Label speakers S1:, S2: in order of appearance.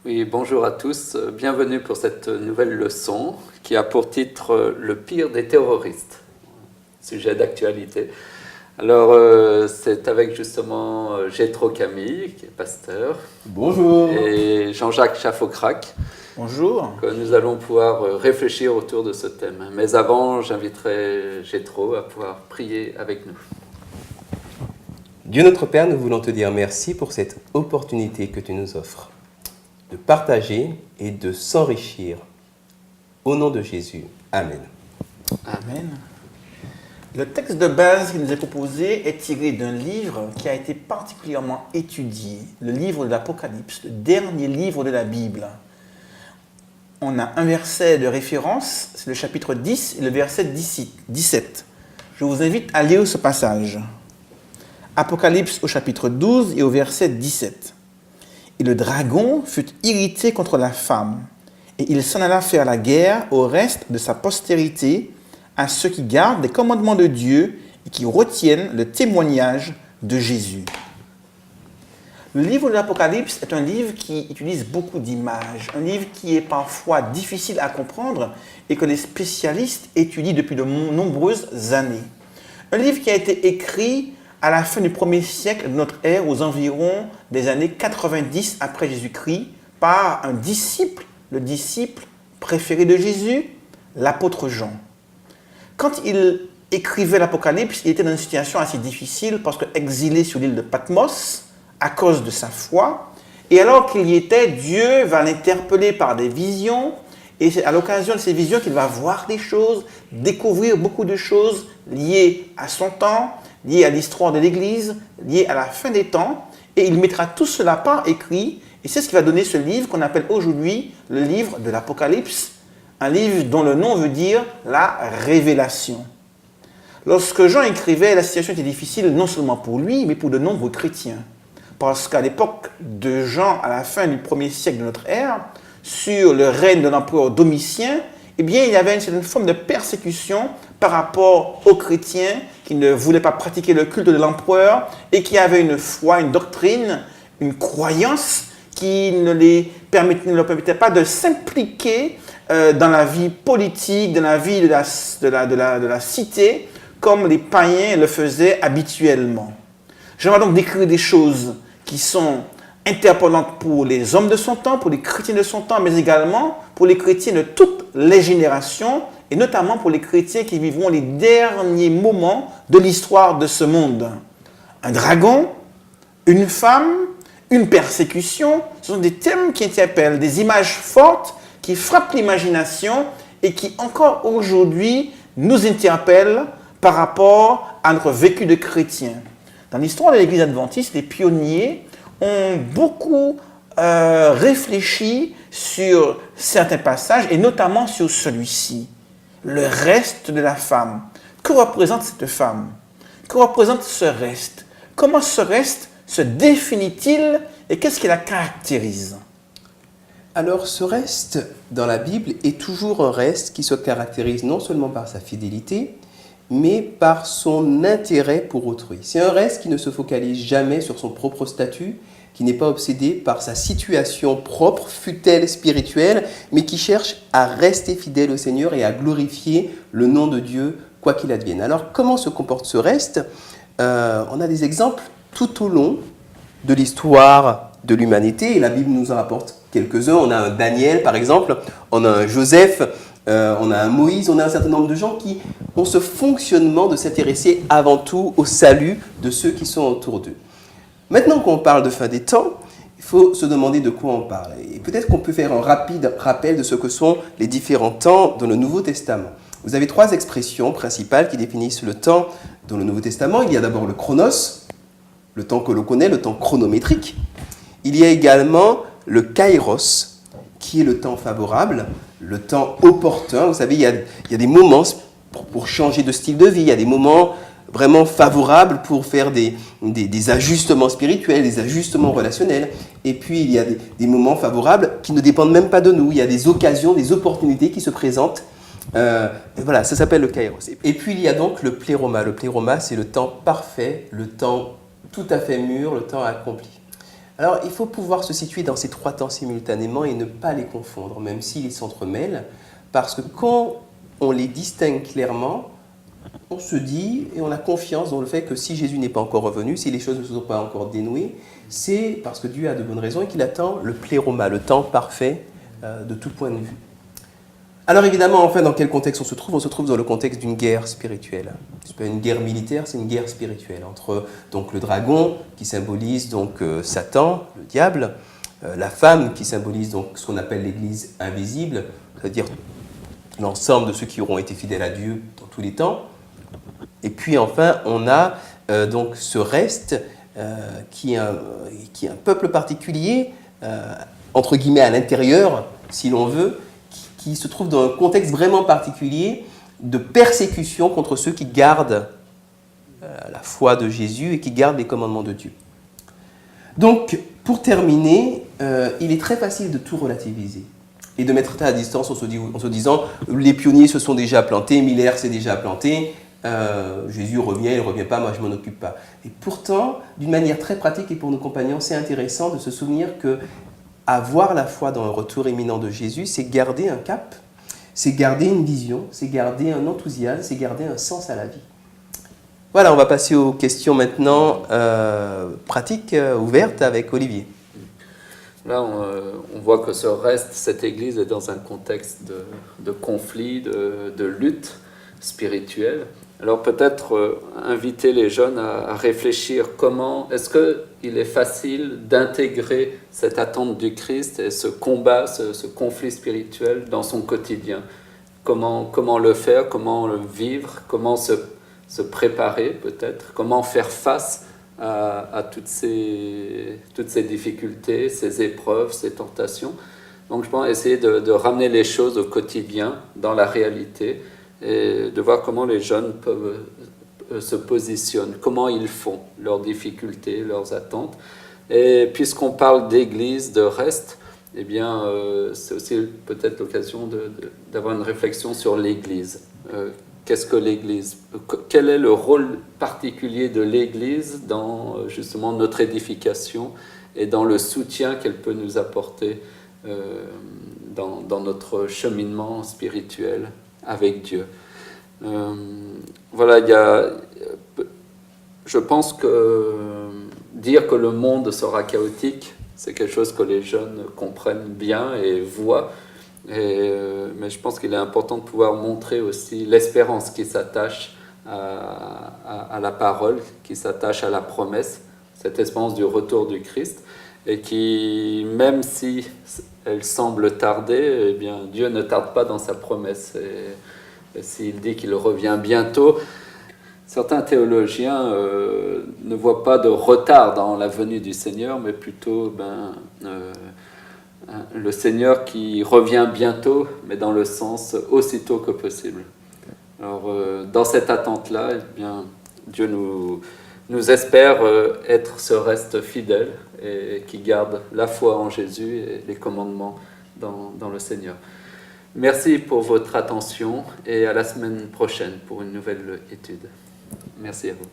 S1: Oui, bonjour à tous. Bienvenue pour cette nouvelle leçon qui a pour titre Le pire des terroristes, sujet d'actualité. Alors, c'est avec justement Gétro Camille, qui est pasteur,
S2: Bonjour.
S1: et Jean-Jacques Chaffaucrac,
S3: Bonjour.
S1: que nous allons pouvoir réfléchir autour de ce thème. Mais avant, j'inviterai Gétro à pouvoir prier avec nous.
S2: Dieu notre Père, nous voulons te dire merci pour cette opportunité que tu nous offres de partager et de s'enrichir. Au nom de Jésus. Amen.
S3: Amen. Le texte de base qui nous est proposé est tiré d'un livre qui a été particulièrement étudié, le livre de l'Apocalypse, le dernier livre de la Bible. On a un verset de référence, c'est le chapitre 10 et le verset 17. Je vous invite à lire ce passage. Apocalypse au chapitre 12 et au verset 17. Et le dragon fut irrité contre la femme, et il s'en alla faire la guerre au reste de sa postérité, à ceux qui gardent les commandements de Dieu et qui retiennent le témoignage de Jésus. Le livre de l'Apocalypse est un livre qui utilise beaucoup d'images, un livre qui est parfois difficile à comprendre et que les spécialistes étudient depuis de nombreuses années. Un livre qui a été écrit à la fin du 1er siècle de notre ère, aux environs des années 90 après Jésus-Christ, par un disciple, le disciple préféré de Jésus, l'apôtre Jean. Quand il écrivait l'Apocalypse, il était dans une situation assez difficile parce qu'exilé sur l'île de Patmos à cause de sa foi. Et alors qu'il y était, Dieu va l'interpeller par des visions. Et c'est à l'occasion de ces visions qu'il va voir des choses, découvrir beaucoup de choses liées à son temps, liées à l'histoire de l'Église, liées à la fin des temps. Et il mettra tout cela par écrit. Et c'est ce qui va donner ce livre qu'on appelle aujourd'hui le livre de l'Apocalypse. Un livre dont le nom veut dire la révélation. Lorsque Jean écrivait, la situation était difficile non seulement pour lui, mais pour de nombreux chrétiens. Parce qu'à l'époque de Jean, à la fin du 1er siècle de notre ère, sur le règne de l'empereur Domitien, eh bien, il y avait une certaine forme de persécution par rapport aux chrétiens qui ne voulaient pas pratiquer le culte de l'empereur et qui avaient une foi, une doctrine, une croyance qui ne leur permettait pas de s'impliquer dans la vie politique, dans la vie de la cité, comme les païens le faisaient habituellement. J'aimerais donc décrire des choses qui sont interpellables pour les hommes de son temps, pour les chrétiens de son temps, mais également pour les chrétiens de toutes les générations, et notamment pour les chrétiens qui vivront les derniers moments de l'histoire de ce monde. Un dragon, une femme, une persécution, ce sont des thèmes qui interpellent, des images fortes qui frappent l'imagination et qui encore aujourd'hui nous interpellent par rapport à notre vécu de chrétien. Dans l'histoire de l'Église adventiste, les pionniers ont beaucoup réfléchi sur certains passages et notamment sur celui-ci, le reste de la femme. Que représente cette femme? Que représente ce reste? Comment ce reste se définit-il et qu'est-ce qui la caractérise?
S2: Alors, ce reste dans la Bible est toujours un reste qui se caractérise non seulement par sa fidélité, mais par son intérêt pour autrui. C'est un reste qui ne se focalise jamais sur son propre statut, qui n'est pas obsédé par sa situation propre, fût-elle spirituelle, mais qui cherche à rester fidèle au Seigneur et à glorifier le nom de Dieu, quoi qu'il advienne. Alors, comment se comporte ce reste? On a des exemples tout au long de l'histoire de l'humanité, et la Bible nous en rapporte quelques-uns. On a un Daniel, par exemple, on a un Joseph, on a un Moïse, on a un certain nombre de gens qui ont ce fonctionnement de s'intéresser avant tout au salut de ceux qui sont autour d'eux. Maintenant qu'on parle de fin des temps, il faut se demander de quoi on parle. Et peut-être qu'on peut faire un rapide rappel de ce que sont les différents temps dans le Nouveau Testament. Vous avez 3 expressions principales qui définissent le temps dans le Nouveau Testament. Il y a d'abord le chronos, le temps que l'on connaît, le temps chronométrique. Il y a également le kairos, qui est le temps favorable, le temps opportun. Vous savez, il y a des moments pour changer de style de vie, il y a des moments vraiment favorables pour faire des ajustements spirituels, des ajustements relationnels. Et puis, il y a des moments favorables qui ne dépendent même pas de nous. Il y a des occasions, des opportunités qui se présentent. Voilà, ça s'appelle le kairos. Et puis, il y a donc le pléroma. Le pléroma, c'est le temps parfait, le temps tout à fait mûr, le temps accompli. Alors, il faut pouvoir se situer dans ces trois temps simultanément et ne pas les confondre, même s'ils s'entremêlent, parce que quand on les distingue clairement, on se dit et on a confiance dans le fait que si Jésus n'est pas encore revenu, si les choses ne sont pas encore dénouées, c'est parce que Dieu a de bonnes raisons et qu'il attend le pléroma, le temps parfait de tout point de vue. Alors évidemment, enfin, dans quel contexte on se trouve? On se trouve dans le contexte d'une guerre spirituelle. Ce n'est pas une guerre militaire, c'est une guerre spirituelle entre donc, le dragon qui symbolise donc, Satan, le diable, la femme qui symbolise donc, ce qu'on appelle l'Église invisible, c'est-à-dire l'ensemble de ceux qui auront été fidèles à Dieu dans tous les temps. Et puis enfin, on a donc ce reste qui est un peuple particulier, entre guillemets à l'intérieur, si l'on veut, qui se trouve dans un contexte vraiment particulier de persécution contre ceux qui gardent la foi de Jésus et qui gardent les commandements de Dieu. Donc, pour terminer, il est très facile de tout relativiser et de mettre ça à distance en se disant les pionniers se sont déjà plantés, Miller s'est déjà planté, Jésus revient, il ne revient pas, moi je ne m'en occupe pas. Et pourtant, d'une manière très pratique et pour nos compagnons, c'est intéressant de se souvenir que avoir la foi dans un retour imminent de Jésus, c'est garder un cap, c'est garder une vision, c'est garder un enthousiasme, c'est garder un sens à la vie. Voilà, on va passer aux questions maintenant pratiques, ouvertes avec Olivier.
S1: Là, on voit que ce reste, cette Église est dans un contexte de conflit, de lutte spirituelle. Alors peut-être inviter les jeunes à réfléchir comment, est-ce qu'il est facile d'intégrer cette attente du Christ et ce combat, ce conflit spirituel dans son quotidien? Comment le faire, comment le vivre, comment se préparer peut-être, comment faire face à toutes ces difficultés, ces épreuves, ces tentations. Donc je pense essayer de ramener les choses au quotidien, dans la réalité, et de voir comment les jeunes peuvent se positionnent, comment ils font, leurs difficultés, leurs attentes. Et puisqu'on parle d'église, de reste, eh bien, c'est aussi peut-être l'occasion d'avoir une réflexion sur l'église. Qu'est-ce que l'église? Quel est le rôle particulier de l'église dans justement notre édification et dans le soutien qu'elle peut nous apporter dans notre cheminement spirituel avec Dieu? Voilà, je pense que dire que le monde sera chaotique, c'est quelque chose que les jeunes comprennent bien et voient. Mais je pense qu'il est important de pouvoir montrer aussi l'espérance qui s'attache à la parole, qui s'attache à la promesse, cette espérance du retour du Christ, et qui, même si elle semble tarder, eh bien, Dieu ne tarde pas dans sa promesse. Et s'il dit qu'il revient bientôt, certains théologiens ne voient pas de retard dans la venue du Seigneur, mais plutôt le Seigneur qui revient bientôt, mais dans le sens aussitôt que possible. Alors, dans cette attente-là, eh bien, Dieu nous espère être ce reste fidèle et qui garde la foi en Jésus et les commandements dans le Seigneur. Merci pour votre attention et à la semaine prochaine pour une nouvelle étude. Merci à vous.